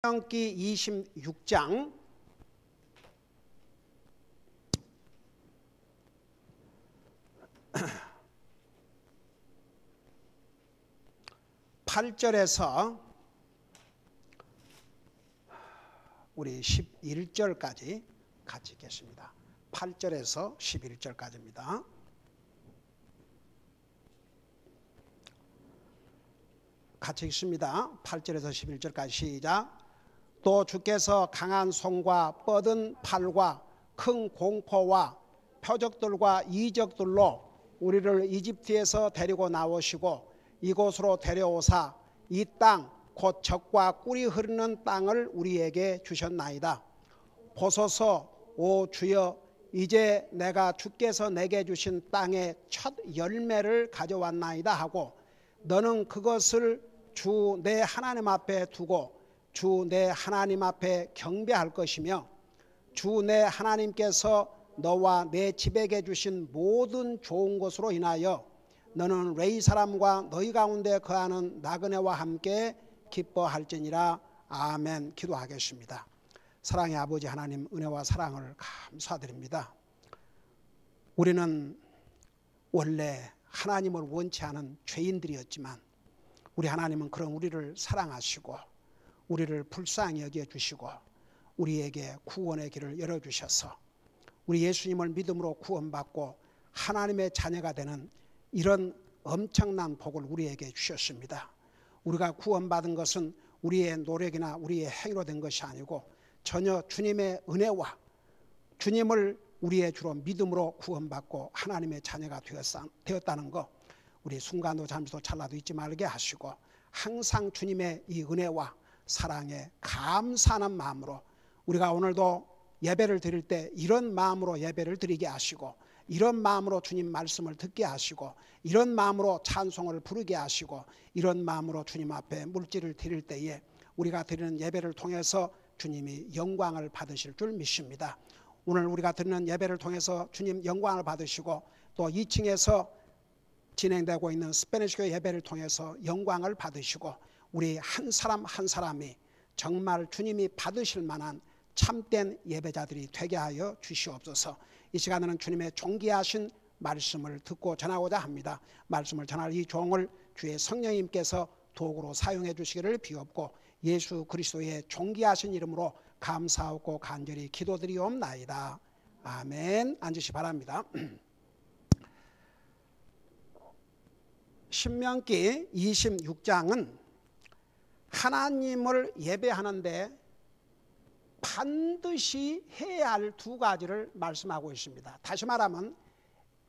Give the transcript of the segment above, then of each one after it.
신명기 26장 8절에서 우리 11절까지 같이 읽겠습니다. 8절에서 11절까지입니다. 같이 읽습니다. 8절에서 11절까지 시작. 또 주께서 강한 손과 뻗은 팔과 큰 공포와 표적들과 이적들로 우리를 이집트에서 데리고 나오시고 이곳으로 데려오사 이 땅 곧 젖과 꿀이 흐르는 땅을 우리에게 주셨나이다. 보소서 오 주여, 이제 내가 주께서 내게 주신 땅의 첫 열매를 가져왔나이다 하고 너는 그것을 주 내 하나님 앞에 두고 주 내 하나님 앞에 경배할 것이며 주 내 하나님께서 너와 내 집에게 주신 모든 좋은 것으로 인하여 너는 레위 사람과 너희 가운데 거하는 나그네와 함께 기뻐할지니라. 아멘. 기도하겠습니다. 사랑의 아버지 하나님, 은혜와 사랑을 감사드립니다. 우리는 원래 하나님을 원치 않은 죄인들이었지만 우리 하나님은 그런 우리를 사랑하시고 우리를 불쌍히 여겨주시고 우리에게 구원의 길을 열어주셔서 우리 예수님을 믿음으로 구원받고 하나님의 자녀가 되는 이런 엄청난 복을 우리에게 주셨습니다. 우리가 구원받은 것은 우리의 노력이나 우리의 행위로 된 것이 아니고 전혀 주님의 은혜와 주님을 우리의 주로 믿음으로 구원받고 하나님의 자녀가 되었다는 것, 우리 순간도 잠시도 찰나도 잊지 말게 하시고 항상 주님의 이 은혜와 사랑에 감사하는 마음으로 우리가 오늘도 예배를 드릴 때 이런 마음으로 예배를 드리게 하시고 이런 마음으로 주님 말씀을 듣게 하시고 이런 마음으로 찬송을 부르게 하시고 이런 마음으로 주님 앞에 물질을 드릴 때에 우리가 드리는 예배를 통해서 주님이 영광을 받으실 줄 믿습니다. 오늘 우리가 드리는 예배를 통해서 주님 영광을 받으시고 또 2층에서 진행되고 있는 스페니시교 예배를 통해서 영광을 받으시고 우리 한 사람 한 사람이 정말 주님이 받으실 만한 참된 예배자들이 되게 하여 주시옵소서. 이 시간에는 주님의 존귀하신 말씀을 듣고 전하고자 합니다. 말씀을 전할 이 종을 주의 성령님께서 도구로 사용해 주시기를 비옵고 예수 그리스도의 존귀하신 이름으로 감사하고 간절히 기도드리옵나이다. 아멘. 앉으시 바랍니다. 신명기 26장은 하나님을 예배하는데 반드시 해야 할 두 가지를 말씀하고 있습니다. 다시 말하면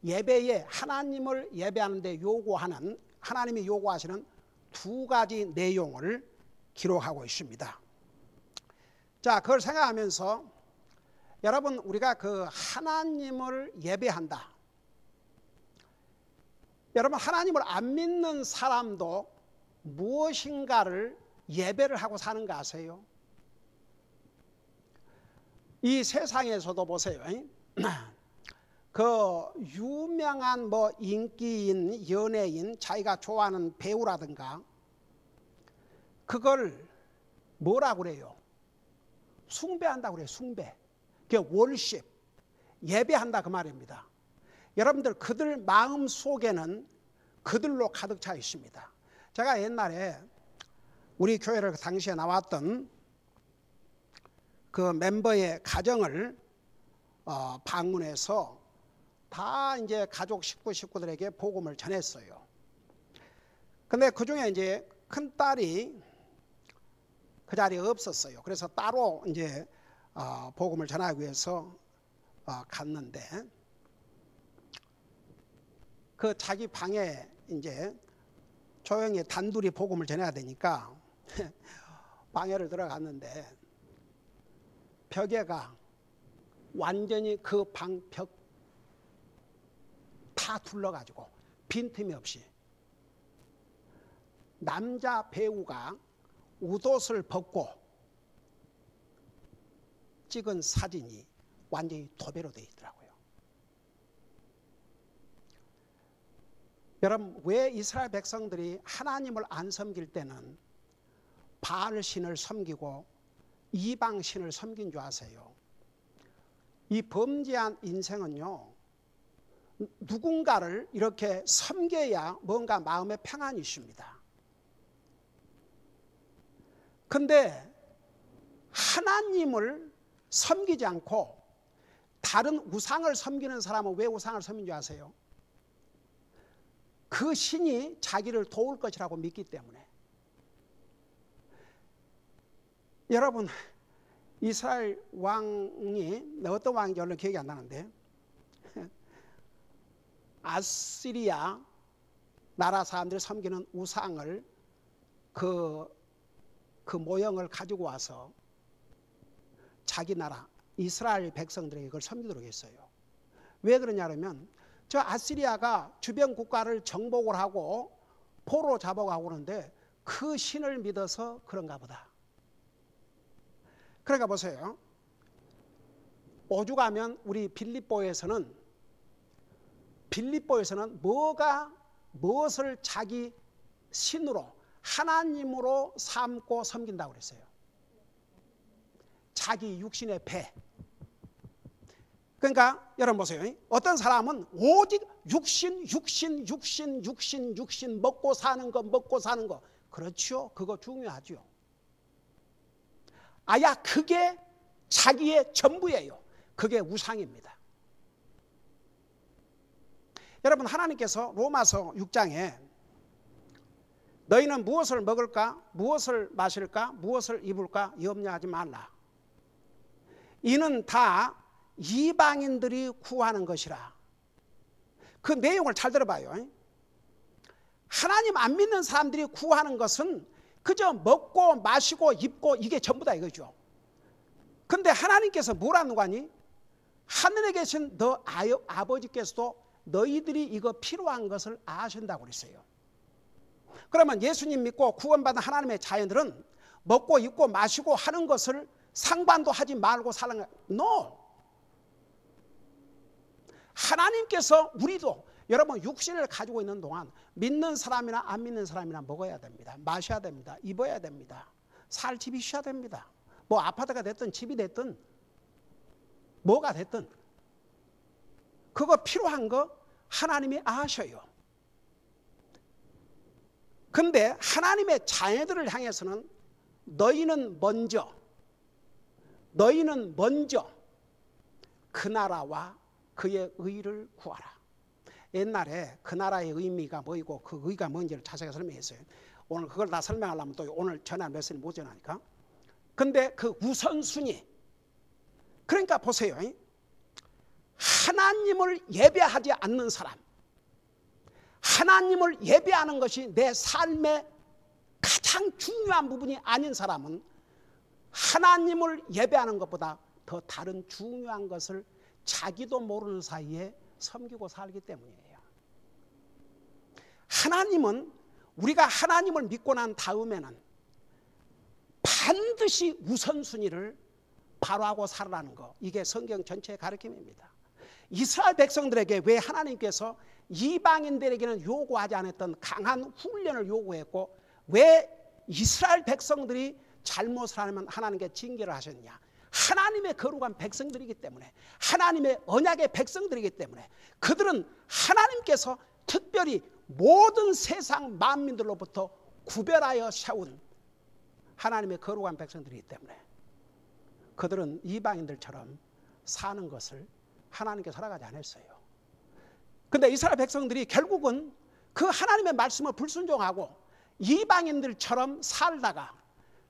예배에 하나님을 예배하는데 요구하는 하나님이 요구하시는 두 가지 내용을 기록하고 있습니다. 자, 그걸 생각하면서 여러분, 우리가 그 하나님을 예배한다. 여러분, 하나님을 안 믿는 사람도 무엇인가를 예배를 하고 사는 거 아세요? 이 세상에서도 보세요. 그 유명한 인기인, 연예인, 자기가 좋아하는 배우라든가 그걸 뭐라고 그래요? 숭배한다고 그래요. 숭배. 그게 월십, 예배한다 그 말입니다. 여러분들, 그들 마음 속에는 그들로 가득 차 있습니다. 제가 옛날에 우리 교회를 당시에 나왔던 그 멤버의 가정을 방문해서 다 이제 가족 식구들에게 복음을 전했어요. 근데 그 중에 이제 큰 딸이 그 자리에 없었어요. 그래서 따로 이제 복음을 전하기 위해서 갔는데 그 자기 방에 이제 조용히 단둘이 복음을 전해야 되니까 방에를 들어갔는데 벽에가 완전히 그 방 벽 다 둘러가지고 빈틈이 없이 남자 배우가 웃옷을 벗고 찍은 사진이 완전히 도배로 되어 있더라고요. 여러분, 왜 이스라엘 백성들이 하나님을 안 섬길 때는 바알 신을 섬기고 이방신을 섬긴 줄 아세요? 이 범죄한 인생은요, 누군가를 이렇게 섬겨야 뭔가 마음의 평안이 있습니다. 근데 하나님을 섬기지 않고 다른 우상을 섬기는 사람은 왜 우상을 섬긴 줄 아세요? 그 신이 자기를 도울 것이라고 믿기 때문에. 여러분, 이스라엘 왕이 어떤 왕인지 얼른 기억이 안 나는데 아시리아 나라 사람들이 섬기는 우상을 그 모형을 가지고 와서 자기 나라 이스라엘 백성들에게 그걸 섬기도록 했어요. 왜 그러냐면 저 아시리아가 주변 국가를 정복을 하고 포로 잡아가고 그러는데 그 신을 믿어서 그런가 보다. 그러니까 보세요. 오죽하면 우리 빌립보에서는 무엇을 자기 신으로 하나님으로 삼고 섬긴다고 그랬어요. 자기 육신의 배. 그러니까 여러분 보세요. 어떤 사람은 오직 육신 먹고 사는 거. 그렇죠. 그거 중요하죠. 아야 그게 자기의 전부예요. 그게 우상입니다. 여러분, 하나님께서 로마서 6장에 너희는 무엇을 먹을까, 무엇을 마실까, 무엇을 입을까 염려하지 말라. 이는 다 이방인들이 구하는 것이라. 그 내용을 잘 들어봐요. 하나님 안 믿는 사람들이 구하는 것은 그저 먹고 마시고 입고 이게 전부다 이거죠. 근데 하나님께서 뭐라는 거니? 하늘에 계신 너 아버지께서도 너희들이 이거 필요한 것을 아신다고 그랬어요. 그러면 예수님 믿고 구원받은 하나님의 자녀들은 먹고 입고 마시고 하는 것을 상관도 하지 말고 살는 거예요. No. 하나님께서 우리도 여러분 육신을 가지고 있는 동안 믿는 사람이나 안 믿는 사람이나 먹어야 됩니다. 마셔야 됩니다. 입어야 됩니다. 살 집이 있어야 됩니다. 뭐 아파트가 됐든 집이 됐든 뭐가 됐든 그거 필요한 거 하나님이 아셔요. 근데 하나님의 자녀들을 향해서는 너희는 먼저 그 나라와 그의 의를 구하라. 옛날에 그 나라의 의미가 뭐이고 그 의가 뭔지를 자세히 설명했어요. 오늘 그걸 다 설명하려면 또 오늘 전화 메시지 못 전하니까. 근데 그 우선순위, 그러니까 보세요. 하나님을 예배하지 않는 사람, 하나님을 예배하는 것이 내 삶의 가장 중요한 부분이 아닌 사람은 하나님을 예배하는 것보다 더 다른 중요한 것을 자기도 모르는 사이에 섬기고 살기 때문이에요. 하나님은 우리가 하나님을 믿고 난 다음에는 반드시 우선순위를 바로하고 살아라는 거, 이게 성경 전체의 가르침입니다. 이스라엘 백성들에게 왜 하나님께서 이방인들에게는 요구하지 않았던 강한 훈련을 요구했고 왜 이스라엘 백성들이 잘못을 하면 하나님께 징계를 하셨냐? 하나님의 거룩한 백성들이기 때문에, 하나님의 언약의 백성들이기 때문에, 그들은 하나님께서 특별히 모든 세상 만민들로부터 구별하여 세운 하나님의 거룩한 백성들이기 때문에 그들은 이방인들처럼 사는 것을 하나님께서 허락하지 않았어요. 근데 이스라엘 백성들이 결국은 그 하나님의 말씀을 불순종하고 이방인들처럼 살다가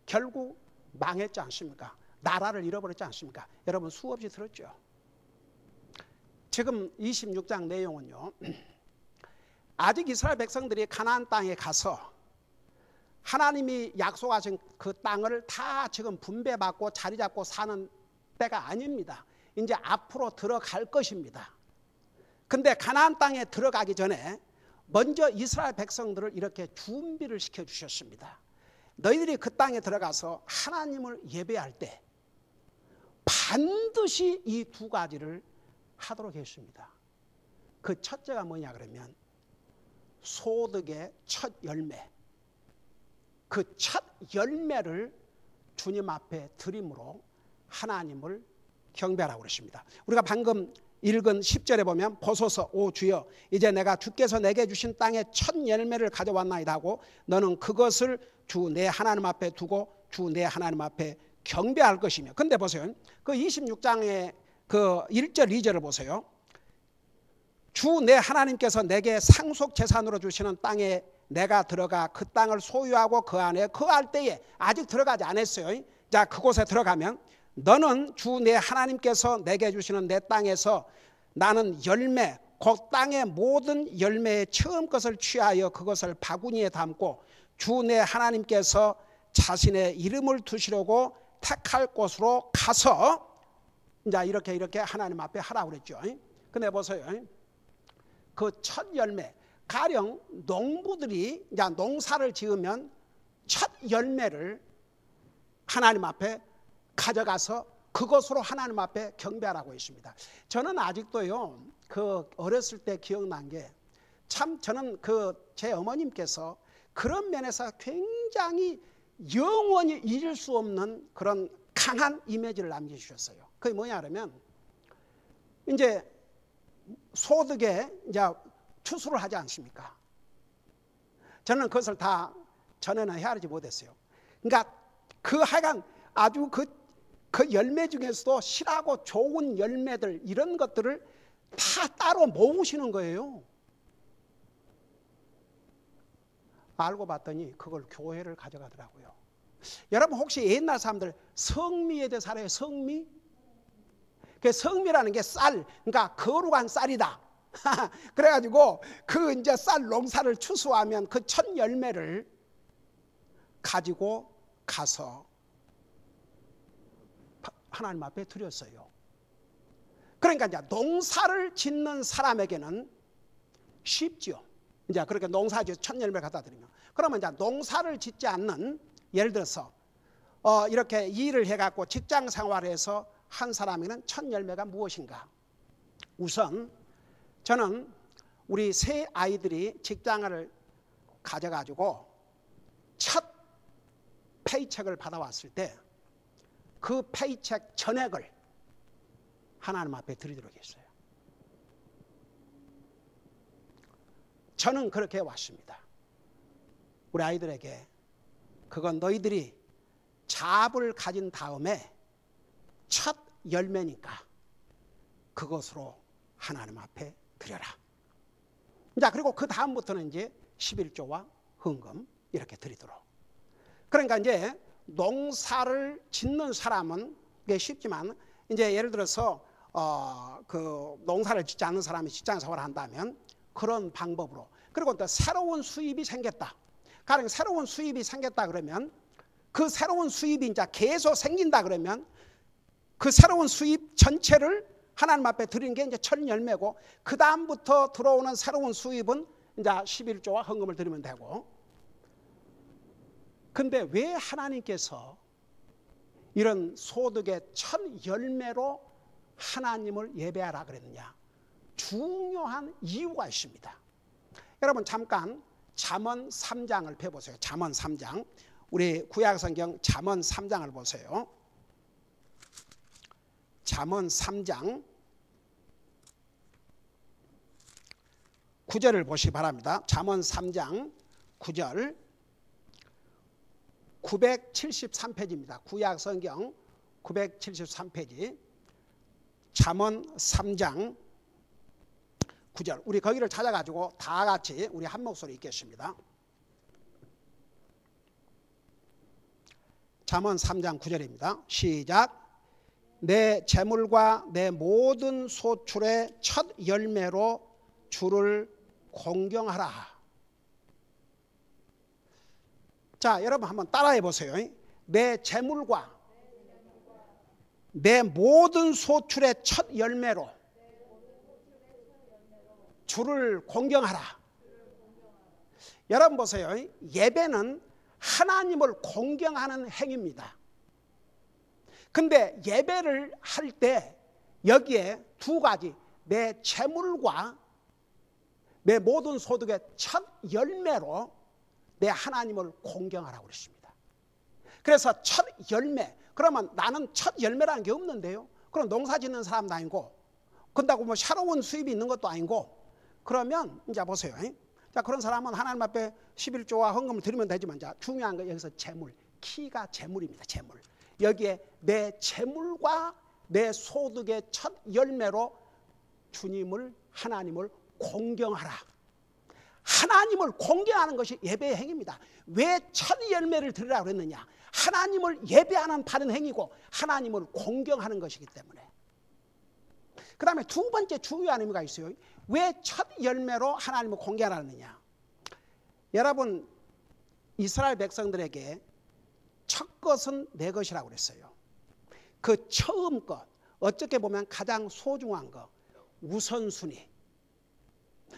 결국 망했지 않습니까? 나라를 잃어버렸지 않습니까? 여러분 수없이 들었죠. 지금 26장 내용은요, 아직 이스라엘 백성들이 가나안 땅에 가서 하나님이 약속하신 그 땅을 다 지금 분배받고 자리 잡고 사는 때가 아닙니다. 이제 앞으로 들어갈 것입니다. 근데 가나안 땅에 들어가기 전에 먼저 이스라엘 백성들을 이렇게 준비를 시켜주셨습니다. 너희들이 그 땅에 들어가서 하나님을 예배할 때 반드시 이 두 가지를 하도록 했습니다. 그 첫째가 뭐냐 그러면 소득의 첫 열매, 그 첫 열매를 주님 앞에 드림으로 하나님을 경배하라고 그러십니다. 우리가 방금 읽은 10절에 보면 보소서 오 주여 이제 내가 주께서 내게 주신 땅의 첫 열매를 가져왔나이다 하고 너는 그것을 주 내 하나님 앞에 두고 주 내 하나님 앞에 경배할 것이며. 근데 보세요. 그 26장의 그 1절 2절을 보세요. 주 내 하나님께서 내게 상속 재산으로 주시는 땅에 내가 들어가 그 땅을 소유하고 그 안에 거할 때에 아직 들어가지 않았어요. 자, 그곳에 들어가면 너는 주 내 하나님께서 내게 주시는 내 땅에서 나는 열매 그 땅의 모든 열매의 처음 것을 취하여 그것을 바구니에 담고 주 내 하나님께서 자신의 이름을 두시려고 택할 곳으로 가서 이제 이렇게 하나님 앞에 하라고 그랬죠. 근데 보세요. 그 첫 열매 가령 농부들이 이제 농사를 지으면 첫 열매를 하나님 앞에 가져가서 그것으로 하나님 앞에 경배하라고 했습니다. 저는 아직도요, 그 어렸을 때 기억난 게 참 저는 그 제 어머님께서 그런 면에서 굉장히 영원히 잊을 수 없는 그런 강한 이미지를 남겨주셨어요. 그게 뭐냐 그러면 이제 소득에 이제 추수를 하지 않습니까? 저는 그것을 다 전에는 헤아리지 못했어요. 그러니까 그 하여간 아주 그 열매 중에서도 실하고 좋은 열매들 이런 것들을 다 따로 모으시는 거예요. 알고 봤더니 그걸 교회를 가져가더라고요. 여러분 혹시 옛날 사람들 성미에 대해서 알아요? 성미? 그 성미라는 게 쌀, 그러니까 거룩한 쌀이다. 그래가지고 그 이제 쌀 농사를 추수하면 그 첫 열매를 가지고 가서 하나님 앞에 드렸어요. 그러니까 이제 농사를 짓는 사람에게는 쉽죠. 이제 그렇게 농사지어 첫 열매를 갖다 드리면, 그러면 이제 농사를 짓지 않는, 예를 들어서 이렇게 일을 해갖고 직장 생활에서 한 사람에게는 첫 열매가 무엇인가? 우선 저는 우리 세 아이들이 직장을 가져가지고 첫 페이첵을 받아왔을 때 그 페이첵 전액을 하나님 앞에 드리도록 했어요. 저는 그렇게 해왔습니다. 우리 아이들에게 그건 너희들이 잡을 가진 다음에 첫 열매니까 그것으로 하나님 앞에 드려라. 자, 그리고 그 다음부터는 이제 11조와 헌금 이렇게 드리도록. 그러니까 이제 농사를 짓는 사람은 그게 쉽지만 이제 예를 들어서 그 농사를 짓지 않는 사람이 직장 생활을 한다면 그런 방법으로, 그리고 또 새로운 수입이 생겼다. 가령 새로운 수입이 생겼다 그러면 그 새로운 수입이 이제 계속 생긴다 그러면 그 새로운 수입 전체를 하나님 앞에 드리는 게 이제 첫 열매고, 그 다음부터 들어오는 새로운 수입은 이제 11조와 헌금을 드리면 되고. 근데 왜 하나님께서 이런 소득의 첫 열매로 하나님을 예배하라 그랬느냐? 중요한 이유가 있습니다. 여러분 잠깐 잠언 3장을 펴보세요. 잠언 3장. 우리 구약성경 잠언 3장을 보세요. 잠언 3장 9절을 보시기 바랍니다. 잠언 3장 9절 973페이지입니다. 구약성경 973페이지 잠언 3장 9절. 우리 거기를 찾아가지고 다 같이 우리 한 목소리 읽겠습니다. 잠언 3장 9절입니다. 시작. 내 재물과 내 모든 소출의 첫 열매로 주를 공경하라. 자, 여러분 한번 따라해 보세요. 내 재물과 내 모든 소출의 첫 열매로 주를 공경하라. 여러분 보세요. 예배는 하나님을 공경하는 행위입니다. 근데 예배를 할 때 여기에 두 가지, 내 재물과 내 모든 소득의 첫 열매로 내 하나님을 공경하라고 그랬습니다. 그래서 첫 열매. 그러면 나는 첫 열매라는 게 없는데요. 그럼 농사 짓는 사람도 아니고, 그런다고 뭐 새로운 수입이 있는 것도 아니고, 그러면 이제 보세요. 자, 그런 사람은 하나님 앞에 11조와 헌금을 드리면 되지만, 자, 중요한 건 여기서 재물. 키가 재물입니다. 재물. 여기에 내 재물과 내 소득의 첫 열매로 주님을, 하나님을 공경하라. 하나님을 공경하는 것이 예배의 행위입니다. 왜 첫 열매를 드리라고 그랬느냐? 하나님을 예배하는 바른 행위고 하나님을 공경하는 것이기 때문에. 그 다음에 두 번째 중요한 의미가 있어요. 왜 첫 열매로 하나님을 공경하느냐? 여러분, 이스라엘 백성들에게 첫 것은 내 것이라고 그랬어요. 그 처음 것, 어떻게 보면 가장 소중한 것, 우선순위.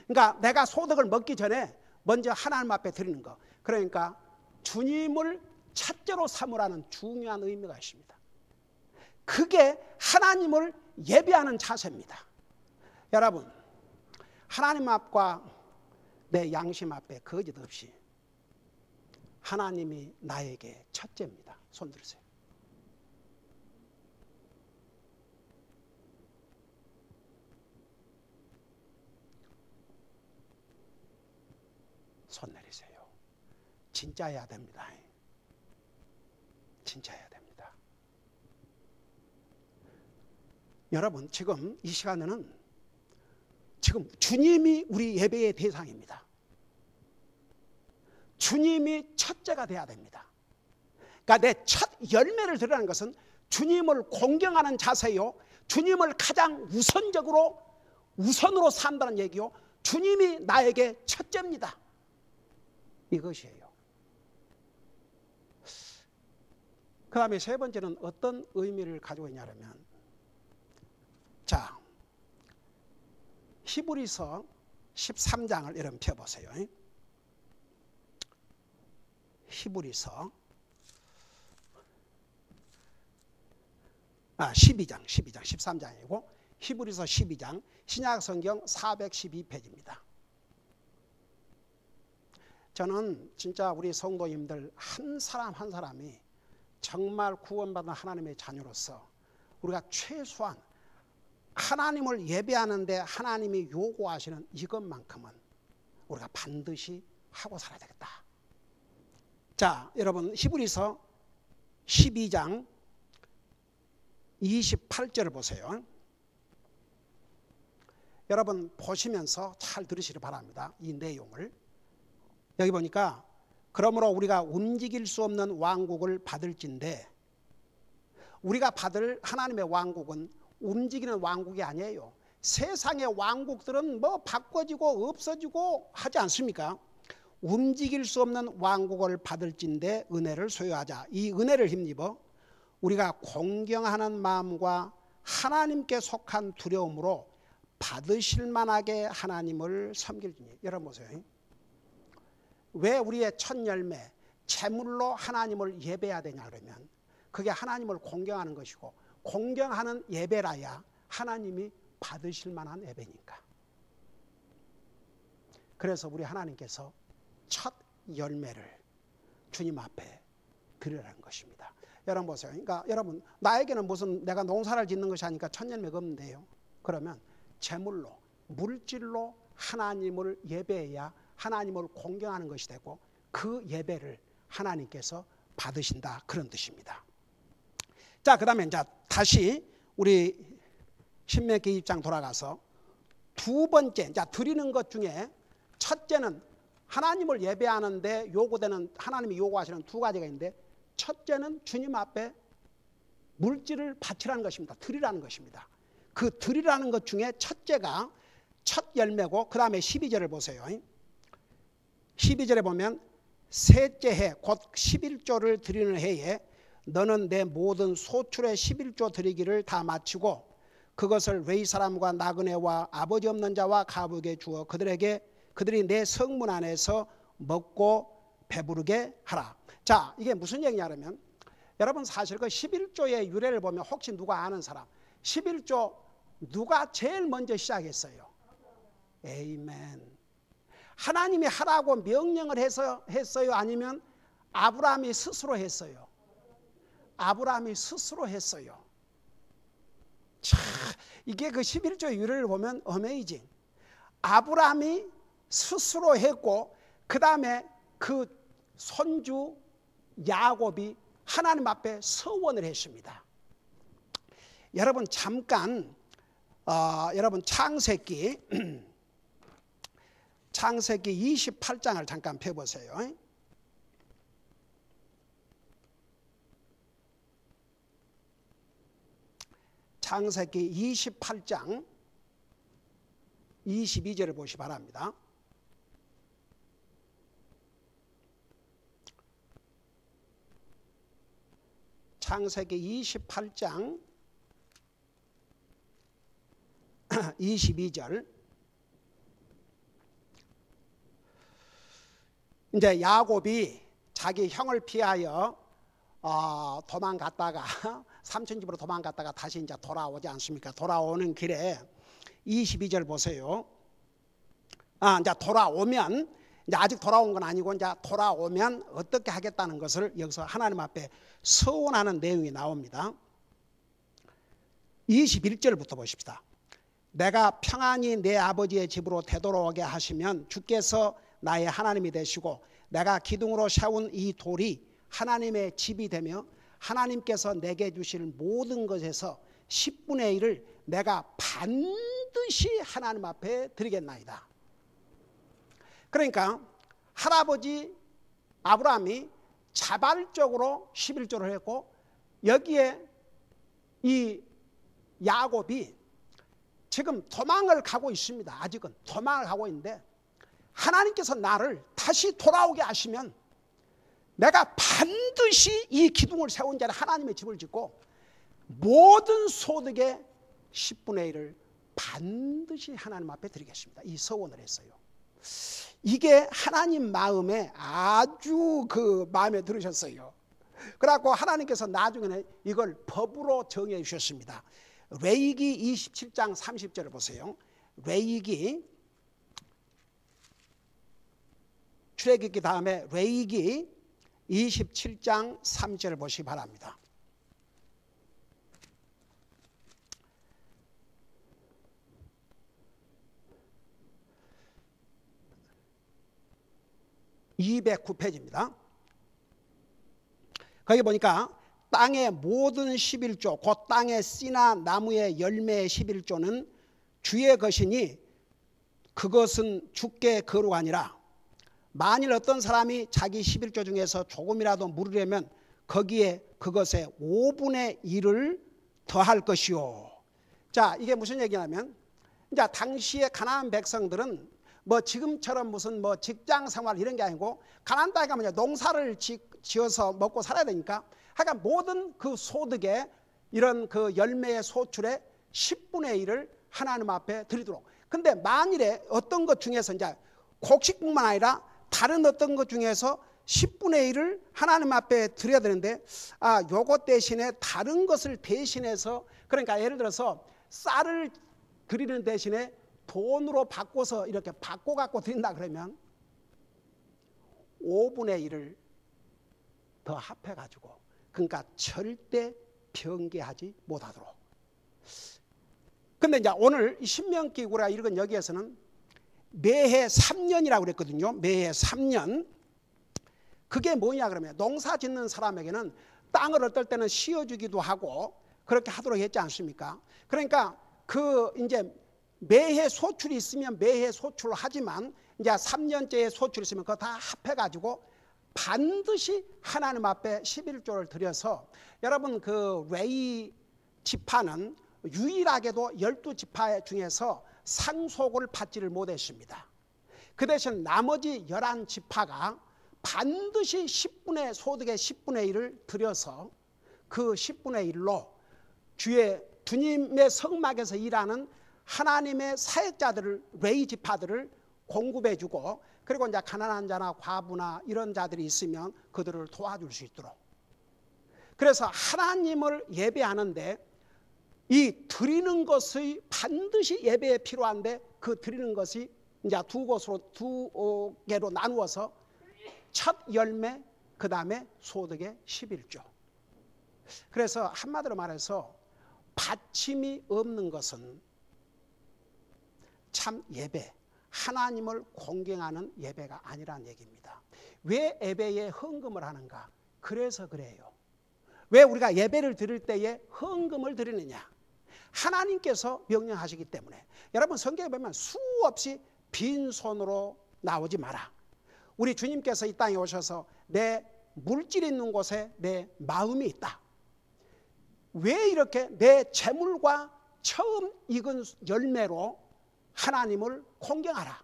그러니까 내가 소득을 먹기 전에 먼저 하나님 앞에 드리는 것. 그러니까 주님을 첫째로 삼으라는 중요한 의미가 있습니다. 그게 하나님을 예배하는 자세입니다. 여러분, 하나님 앞과 내 양심 앞에 거짓 없이 하나님이 나에게 첫째입니다. 손 들으세요. 손 내리세요. 진짜 해야 됩니다. 진짜 해야 됩니다. 여러분, 지금 이 시간에는 지금 주님이 우리 예배의 대상입니다. 주님이 첫째가 돼야 됩니다. 그러니까 내 첫 열매를 드리라는 것은 주님을 공경하는 자세요. 주님을 가장 우선으로 산다는 얘기요. 주님이 나에게 첫째입니다. 이것이에요. 그 다음에 세 번째는 어떤 의미를 가지고 있냐면, 자, 히브리서 13장을 여러분 펴보세요. 히브리서 12장 13장이고 히브리서 12장 신약성경 412페이지입니다. 저는 진짜 우리 성도님들 한 사람 한 사람이 정말 구원받은 하나님의 자녀로서 우리가 최소한 하나님을 예배하는데 하나님이 요구하시는 이것만큼은 우리가 반드시 하고 살아야 되겠다. 자, 여러분 히브리서 12장 28절을 보세요. 여러분 보시면서 잘 들으시기 바랍니다. 이 내용을. 여기 보니까 그러므로 우리가 움직일 수 없는 왕국을 받을진대, 우리가 받을 하나님의 왕국은 움직이는 왕국이 아니에요. 세상의 왕국들은 뭐 바꿔지고 없어지고 하지 않습니까? 움직일 수 없는 왕국을 받을진대 은혜를 소유하자. 이 은혜를 힘입어 우리가 공경하는 마음과 하나님께 속한 두려움으로 받으실 만하게 하나님을 섬길지니. 여러분 보세요. 왜 우리의 첫 열매 재물로 하나님을 예배해야 되냐 그러면 그게 하나님을 공경하는 것이고, 공경하는 예배라야 하나님이 받으실 만한 예배니까. 그래서 우리 하나님께서 첫 열매를 주님 앞에 드리라는 것입니다. 여러분 보세요. 그러니까 여러분, 나에게는 무슨 내가 농사를 짓는 것이 아니니까 첫 열매가 없는데요. 그러면 재물로, 물질로 하나님을 예배해야 하나님을 공경하는 것이 되고 그 예배를 하나님께서 받으신다, 그런 뜻입니다. 자, 그 다음에 이제 다시 우리 신명기 2장 돌아가서 두 번째, 이제 드리는 것 중에 첫째는 하나님을 예배하는데 요구되는, 하나님이 요구하시는 두 가지가 있는데, 첫째는 주님 앞에 물질을 바치라는 것입니다. 드리라는 것입니다. 그 드리라는 것 중에 첫째가 첫 열매고, 그 다음에 12절을 보세요. 12절에 보면 셋째 해 곧 11조를 드리는 해에 너는 내 모든 소출의 11조 드리기를 다 마치고 그것을 웨이 사람과 나그네와 아버지 없는 자와 가부에게 주어 그들이 내 성문 안에서 먹고 배부르게 하라. 자, 이게 무슨 얘기냐면, 여러분 사실 그 11조의 유래를 보면 혹시 누가 아는 사람, 11조 누가 제일 먼저 시작했어요? 에이멘. 하나님이 하라고 명령을 해서 했어요? 아니면 아브라함이 스스로 했어요? 아브라함이 스스로 했어요. 참, 이게 그 11조 유래를 보면 어메이징. 아브라함이 스스로 했고 그 다음에 그 손주 야곱이 하나님 앞에 서원을 했습니다. 여러분 잠깐 여러분 창세기 28장을 잠깐 펴보세요. 창세기 28장 22절을 보시 바랍니다. 창세기 28장 22절. 이제 야곱이 자기 형을 피하여 도망갔다가 삼촌 집으로 도망갔다가 다시 이제 돌아오지 않습니까? 돌아오는 길에 22절 보세요. 이제 돌아오면, 이제 아직 돌아온 건 아니고 이제 돌아오면 어떻게 하겠다는 것을 여기서 하나님 앞에 서원하는 내용이 나옵니다. 21절부터 보십시다. 내가 평안히 내 아버지의 집으로 되돌아오게 하시면 주께서 나의 하나님이 되시고 내가 기둥으로 세운 이 돌이 하나님의 집이 되며 하나님께서 내게 주실 모든 것에서 10분의 1을 내가 반드시 하나님 앞에 드리겠나이다. 그러니까 할아버지 아브라함이 자발적으로 11조를 했고 여기에 이 야곱이 지금 도망을 가고 있습니다. 아직은 도망을 가고 있는데 하나님께서 나를 다시 돌아오게 하시면 내가 반드시 이 기둥을 세운 자리 하나님의 집을 짓고 모든 소득의 10분의 1을 반드시 하나님 앞에 드리겠습니다. 이 서원을 했어요. 이게 하나님 마음에 아주 그 마음에 들으셨어요. 그래갖고 하나님께서 나중에는 이걸 법으로 정해 주셨습니다. 레위기 27장 30절을 보세요. 레위기 출애굽기 다음에 레위기 27장 3절을 보시기 바랍니다. (209페이지입니다) 거기 보니까 땅의 모든 11조 곧 땅의 씨나 나무의 열매의 11조는 주의 것이니 그것은 주께 거룩하니라. 만일 어떤 사람이 자기 11조 중에서 조금이라도 물으려면 거기에 그것의 5분의 1을 더할 것이요. 자, 이게 무슨 얘기냐면 이제 당시의 가나안 백성들은 뭐 지금처럼 무슨 뭐 직장 생활 이런 게 아니고 가나안 땅에 가면 농사를 지어서 먹고 살아야 되니까 하여간 모든 그 소득에 이런 그 열매의 소출의 10분의 1을 하나님 앞에 드리도록. 근데 만일에 어떤 것 중에서 이제 곡식뿐만 아니라 다른 어떤 것 중에서 10분의 1을 하나님 앞에 드려야 되는데 요것 대신에 다른 것을 대신해서 그러니까 예를 들어서 쌀을 드리는 대신에 돈으로 바꿔서 이렇게 바꿔 갖고 드린다 그러면 5분의 1을 더 합해 가지고 그러니까 절대 변개하지 못하도록. 근데 이제 오늘 신명기 우리가 읽은 여기에서는 매해 3년이라고 그랬거든요. 매해 3년. 그게 뭐냐 그러면 농사 짓는 사람에게는 땅을 어떨 때는 씌워주기도 하고 그렇게 하도록 했지 않습니까? 그러니까 그 이제 매해 소출이 있으면 매해 소출을 하지만 이제 3년째의 소출이 있으면 그거 다 합해가지고 반드시 하나님 앞에 11조를 드려서 여러분 그 레위 지파는 유일하게도 12지파 중에서 상속을 받지를 못했습니다. 그 대신 나머지 11지파가 반드시 소득의 10분의 1을 드려서 그 10분의 1로 주님의 성막에서 일하는 하나님의 사역자들을 레위 지파들을 공급해주고 그리고 이제 가난한 자나 과부나 이런 자들이 있으면 그들을 도와줄 수 있도록. 그래서 하나님을 예배하는데 이 드리는 것이 반드시 예배에 필요한데 그 드리는 것이 이제 두 개로 나누어서 첫 열매 그 다음에 소득의 11조. 그래서 한마디로 말해서 받침이 없는 것은 참 예배, 하나님을 공경하는 예배가 아니라는 얘기입니다. 왜 예배에 헌금을 하는가? 그래서 그래요. 왜 우리가 예배를 드릴 때에 헌금을 드리느냐? 하나님께서 명령하시기 때문에. 여러분 성경에 보면 수없이 빈손으로 나오지 마라. 우리 주님께서 이 땅에 오셔서 내 물질이 있는 곳에 내 마음이 있다. 왜 이렇게 내 재물과 처음 익은 열매로 하나님을 공경하라.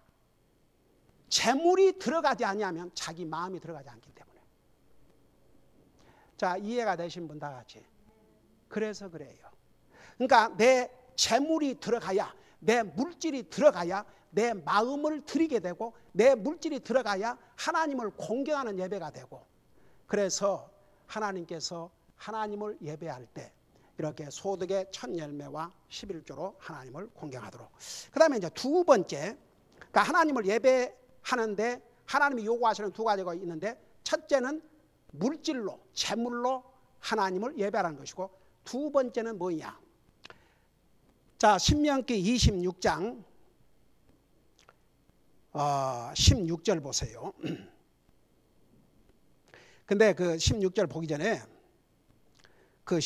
재물이 들어가지 아니하면 자기 마음이 들어가지 않기 때문에. 자, 이해가 되신 분 다 같이. 그래서 그래요. 그러니까 내 재물이 들어가야, 내 물질이 들어가야 내 마음을 드리게 되고, 내 물질이 들어가야 하나님을 공경하는 예배가 되고. 그래서 하나님께서 하나님을 예배할 때 이렇게 소득의 첫 열매와 11조로 하나님을 공경하도록. 그 다음에 이제 두 번째, 그러니까 하나님을 예배하는데 하나님이 요구하시는 두 가지가 있는데, 첫째는 물질로, 재물로 하나님을 예배하는 것이고, 두 번째는 뭐냐? 자, 신명기 26장 16절 보세요. 근데 그 16절 보기 전에 그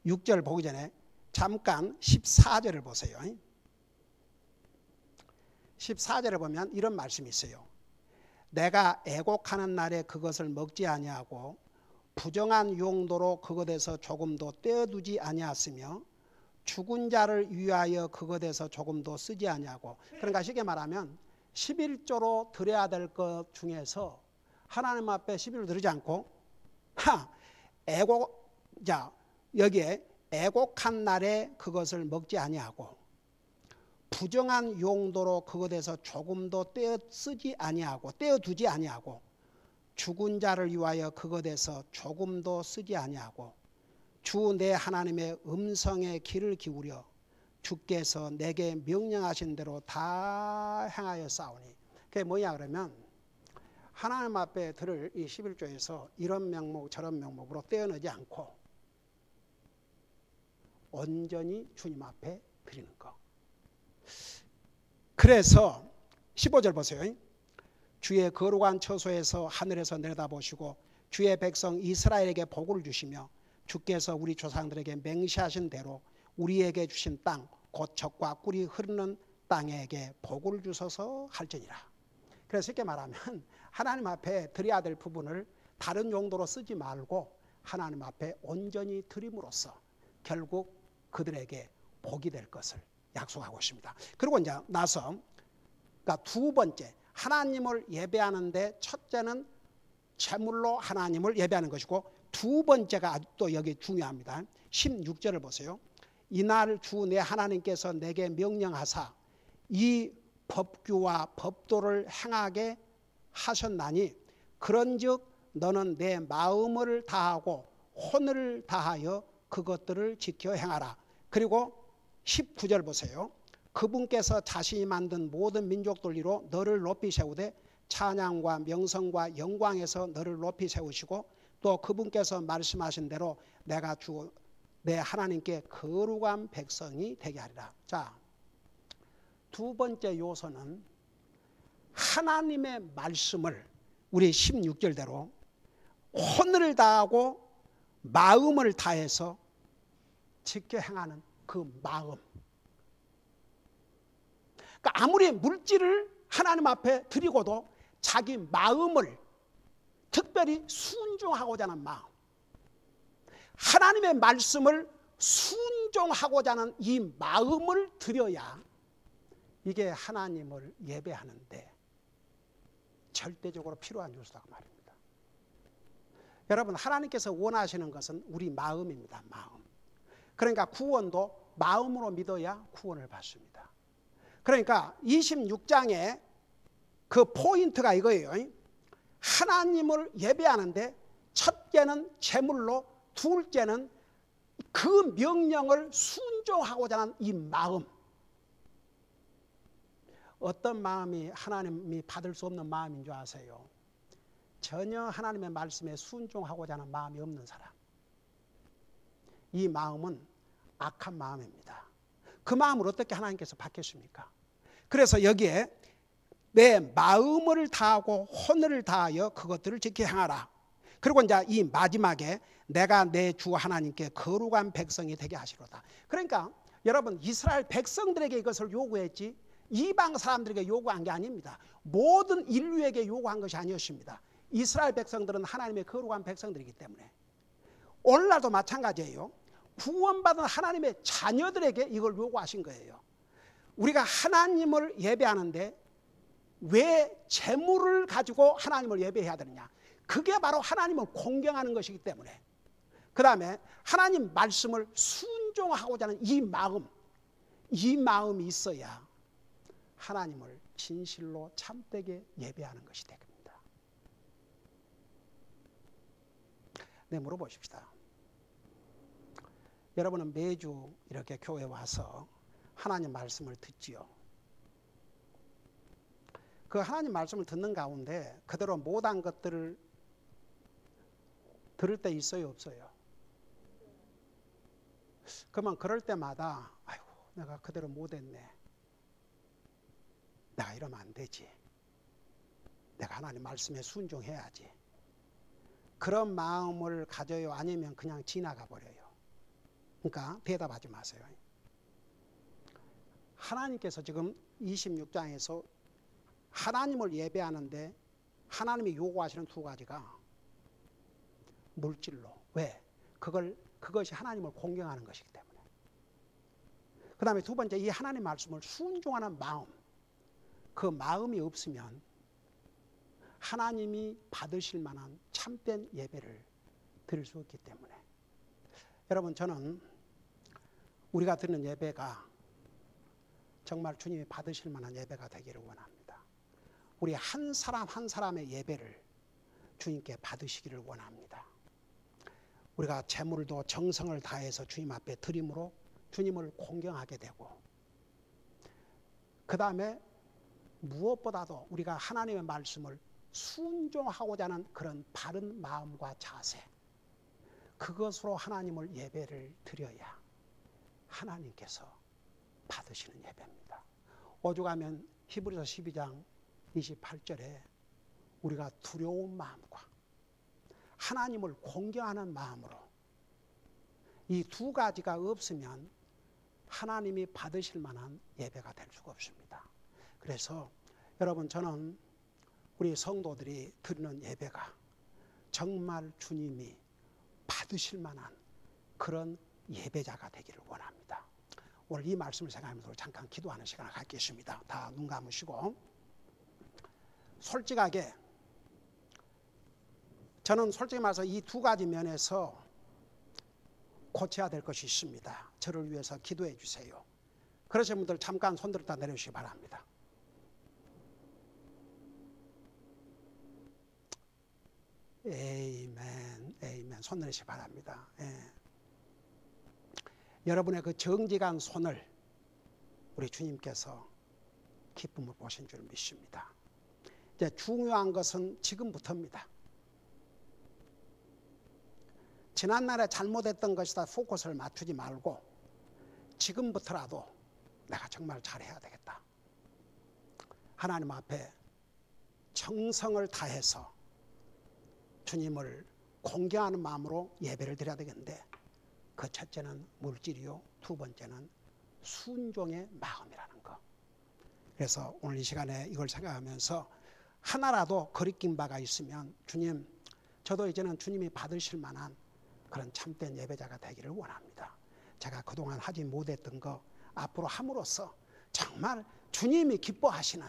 16절 보기 전에 잠깐 14절을 보세요. 14절을 보면 이런 말씀이 있어요. 내가 애곡하는 날에 그것을 먹지 아니하고 부정한 용도로 그것에서 조금도 떼어두지 아니하였으며 죽은 자를 위하여 그것에서 조금도 쓰지 아니하고. 그러니까 쉽게 말하면 11조로 드려야 될 것 중에서 하나님 앞에 11조 드리지 않고 여기에 애곡한 날에 그것을 먹지 아니하고 부정한 용도로 그것에서 조금도 떼어쓰지 아니하고 떼어두지 아니하고 죽은 자를 위하여 그것에서 조금도 쓰지 아니하고 주 내 하나님의 음성에 귀를 기울여 주께서 내게 명령하신 대로 다 행하여 싸우니. 그게 뭐냐 그러면 하나님 앞에 들을 이 11조에서 이런 명목 저런 명목으로 떼어내지 않고 온전히 주님 앞에 드리는 거. 그래서 15절 보세요. 주의 거룩한 처소에서 하늘에서 내려다보시고 주의 백성 이스라엘에게 복을 주시며 주께서 우리 조상들에게 맹세하신 대로 우리에게 주신 땅 곧 젖과 꿀이 흐르는 땅에게 복을 주소서 할지니라. 그래서 쉽게 말하면 하나님 앞에 드려야 될 부분을 다른 용도로 쓰지 말고 하나님 앞에 온전히 드림으로써 결국 그들에게 복이 될 것을 약속하고 있습니다. 그리고 이제 나서 그러니까 두 번째, 하나님을 예배하는데 첫째는 제물로 하나님을 예배하는 것이고, 두 번째가 또 여기 중요합니다. 16절을 보세요. 이날 주 내 하나님께서 내게 명령하사 이 법규와 법도를 행하게 하셨나니 그런즉 너는 내 마음을 다하고 혼을 다하여 그것들을 지켜 행하라. 그리고 19절 보세요. 그분께서 자신이 만든 모든 민족들 위로 너를 높이 세우되 찬양과 명성과 영광에서 너를 높이 세우시고 또 그분께서 말씀하신 대로 내가 주 내 하나님께 거룩한 백성이 되게 하리라. 자, 두 번째 요소는 하나님의 말씀을 우리 16절대로 혼을 다하고 마음을 다해서 지켜 행하는 그 마음. 그러니까 아무리 물질을 하나님 앞에 드리고도 자기 마음을 특별히 순종하고자 하는 마음, 하나님의 말씀을 순종하고자 하는 이 마음을 드려야 이게 하나님을 예배하는데 절대적으로 필요한 요소라고 말입니다. 여러분, 하나님께서 원하시는 것은 우리 마음입니다. 마음. 그러니까 구원도 마음으로 믿어야 구원을 받습니다. 그러니까 26장에 그 포인트가 이거예요. 하나님을 예배하는데 첫째는 제물로, 둘째는 그 명령을 순종하고자 하는 이 마음. 어떤 마음이 하나님이 받을 수 없는 마음인 줄 아세요? 전혀 하나님의 말씀에 순종하고자 하는 마음이 없는 사람, 이 마음은 악한 마음입니다. 그 마음을 어떻게 하나님께서 바뀌십니까? 그래서 여기에 내 마음을 다하고 혼을 다하여 그것들을 지켜 행하라. 그리고 이제 이 마지막에 내가 내 주 하나님께 거룩한 백성이 되게 하시로다. 그러니까 여러분, 이스라엘 백성들에게 이것을 요구했지 이방 사람들에게 요구한 게 아닙니다. 모든 인류에게 요구한 것이 아니었습니다. 이스라엘 백성들은 하나님의 거룩한 백성들이기 때문에 오늘날도 마찬가지예요. 구원받은 하나님의 자녀들에게 이걸 요구하신 거예요. 우리가 하나님을 예배하는데 왜 재물을 가지고 하나님을 예배해야 되느냐? 그게 바로 하나님을 공경하는 것이기 때문에, 그 다음에 하나님 말씀을 순종하고자 하는 이 마음이 있어야 하나님을 진실로 참되게 예배하는 것이 됩니다. 네, 물어보십시다. 여러분은 매주 이렇게 교회 와서 하나님 말씀을 듣지요. 그 하나님 말씀을 듣는 가운데 그대로 못한 것들을 들을 때 있어요, 없어요? 그러면 그럴 때마다 아이고, 내가 그대로 못했네. 내가 이러면 안 되지. 내가 하나님 말씀에 순종해야지. 그런 마음을 가져요? 아니면 그냥 지나가 버려요? 그러니까 대답하지 마세요. 하나님께서 지금 26장에서 하나님을 예배하는데 하나님이 요구하시는 두 가지가 물질로. 왜? 그것이 하나님을 공경하는 것이기 때문에. 그 다음에 두 번째, 이 하나님 말씀을 순종하는 마음. 그 마음이 없으면 하나님이 받으실 만한 참된 예배를 드릴 수 없기 때문에. 여러분, 저는 우리가 드리는 예배가 정말 주님이 받으실 만한 예배가 되기를 원합니다. 우리 한 사람 한 사람의 예배를 주님께 받으시기를 원합니다. 우리가 재물도 정성을 다해서 주님 앞에 드림으로 주님을 공경하게 되고, 그 다음에 무엇보다도 우리가 하나님의 말씀을 순종하고자 하는 그런 바른 마음과 자세, 그것으로 하나님을 예배를 드려야 하나님께서 받으시는 예배입니다. 오죽하면 히브리서 12장 28절에 우리가 두려운 마음과 하나님을 공경하는 마음으로 이 두 가지가 없으면 하나님이 받으실 만한 예배가 될 수가 없습니다. 그래서 여러분, 저는 우리 성도들이 드리는 예배가 정말 주님이 받으실 만한 그런 예배자가 되기를 원합니다. 오늘 이 말씀을 생각하면서 잠깐 기도하는 시간을 갖겠습니다. 다 눈 감으시고. 솔직하게 저는 솔직히 말해서 이 두 가지 면에서 고쳐야 될 것이 있습니다. 저를 위해서 기도해 주세요. 그러신 분들 잠깐 손들을 다 내려주시기 바랍니다. 에이멘, 에이멘. 손 내리시기 바랍니다. 예. 여러분의 그 정직한 손을 우리 주님께서 기쁨을 보신 줄 믿습니다. 이제 중요한 것은 지금부터입니다. 지난날에 잘못했던 것이다 포커스를 맞추지 말고 지금부터라도 내가 정말 잘해야 되겠다. 하나님 앞에 정성을 다해서 주님을 공경하는 마음으로 예배를 드려야 되겠는데, 그 첫째는 물질이요, 두 번째는 순종의 마음이라는 거. 그래서 오늘 이 시간에 이걸 생각하면서 하나라도 거리낀 바가 있으면 주님, 저도 이제는 주님이 받으실 만한 그런 참된 예배자가 되기를 원합니다. 제가 그동안 하지 못했던 거 앞으로 함으로써 정말 주님이 기뻐하시는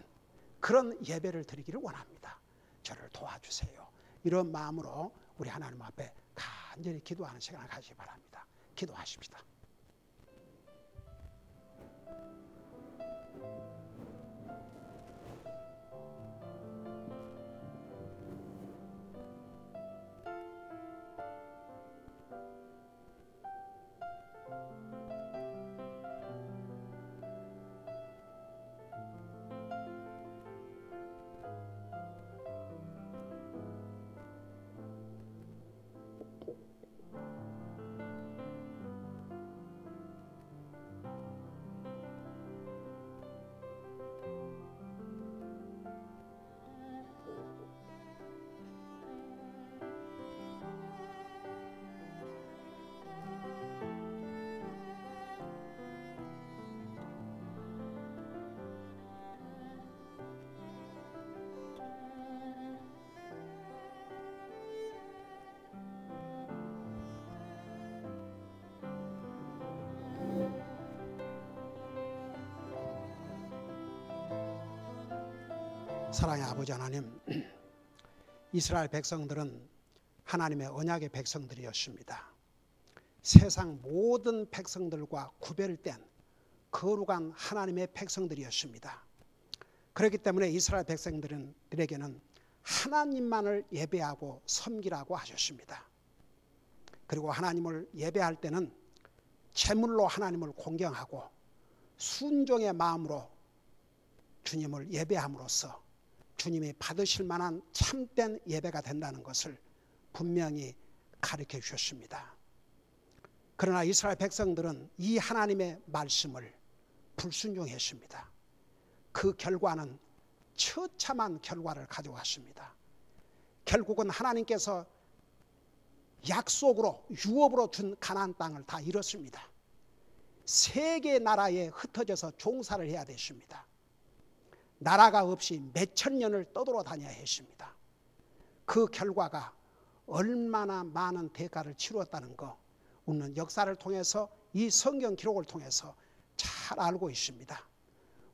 그런 예배를 드리기를 원합니다. 저를 도와주세요. 이런 마음으로 우리 하나님 앞에 간절히 기도하는 시간을 가지기 바랍니다. 기도하십시다. 사랑의 아버지 하나님, 이스라엘 백성들은 하나님의 언약의 백성들이었습니다. 세상 모든 백성들과 구별된 거룩한 하나님의 백성들이었습니다. 그렇기 때문에 이스라엘 백성들에게는 하나님만을 예배하고 섬기라고 하셨습니다. 그리고 하나님을 예배할 때는 제물로 하나님을 공경하고 순종의 마음으로 주님을 예배함으로써 주님이 받으실 만한 참된 예배가 된다는 것을 분명히 가르쳐 주셨습니다. 그러나 이스라엘 백성들은 이 하나님의 말씀을 불순종했습니다. 그 결과는 처참한 결과를 가져왔습니다. 결국은 하나님께서 약속으로 유업으로 준 가나안 땅을 다 잃었습니다. 세 개의 나라에 흩어져서 종사를 해야 됐습니다. 나라가 없이 몇천 년을 떠돌아다녀야 했습니다. 그 결과가 얼마나 많은 대가를 치루었다는 거 우리는 역사를 통해서 이 성경 기록을 통해서 잘 알고 있습니다.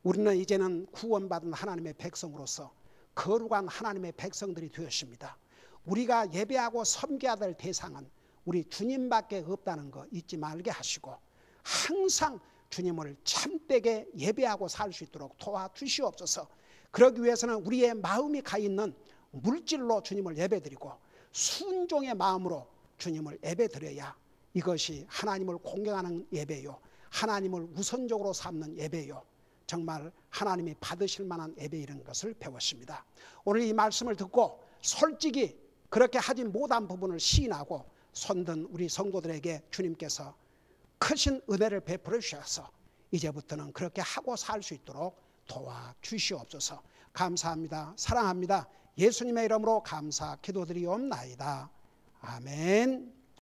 우리는 이제는 구원받은 하나님의 백성으로서 거룩한 하나님의 백성들이 되었습니다. 우리가 예배하고 섬겨야 될 대상은 우리 주님밖에 없다는 거 잊지 말게 하시고 항상 주님을 참되게 예배하고 살 수 있도록 도와주시옵소서. 그러기 위해서는 우리의 마음이 가 있는 물질로 주님을 예배드리고 순종의 마음으로 주님을 예배드려야 이것이 하나님을 공경하는 예배요, 하나님을 우선적으로 삼는 예배요, 정말 하나님이 받으실 만한 예배이라는 것을 배웠습니다. 오늘 이 말씀을 듣고 솔직히 그렇게 하지 못한 부분을 시인하고 손든 우리 성도들에게 주님께서 크신 은혜를 베풀어 주셔서 이제부터는 그렇게 하고 살 수 있도록 도와주시옵소서. 감사합니다. 사랑합니다. 예수님의 이름으로 감사 기도드리옵나이다. 아멘.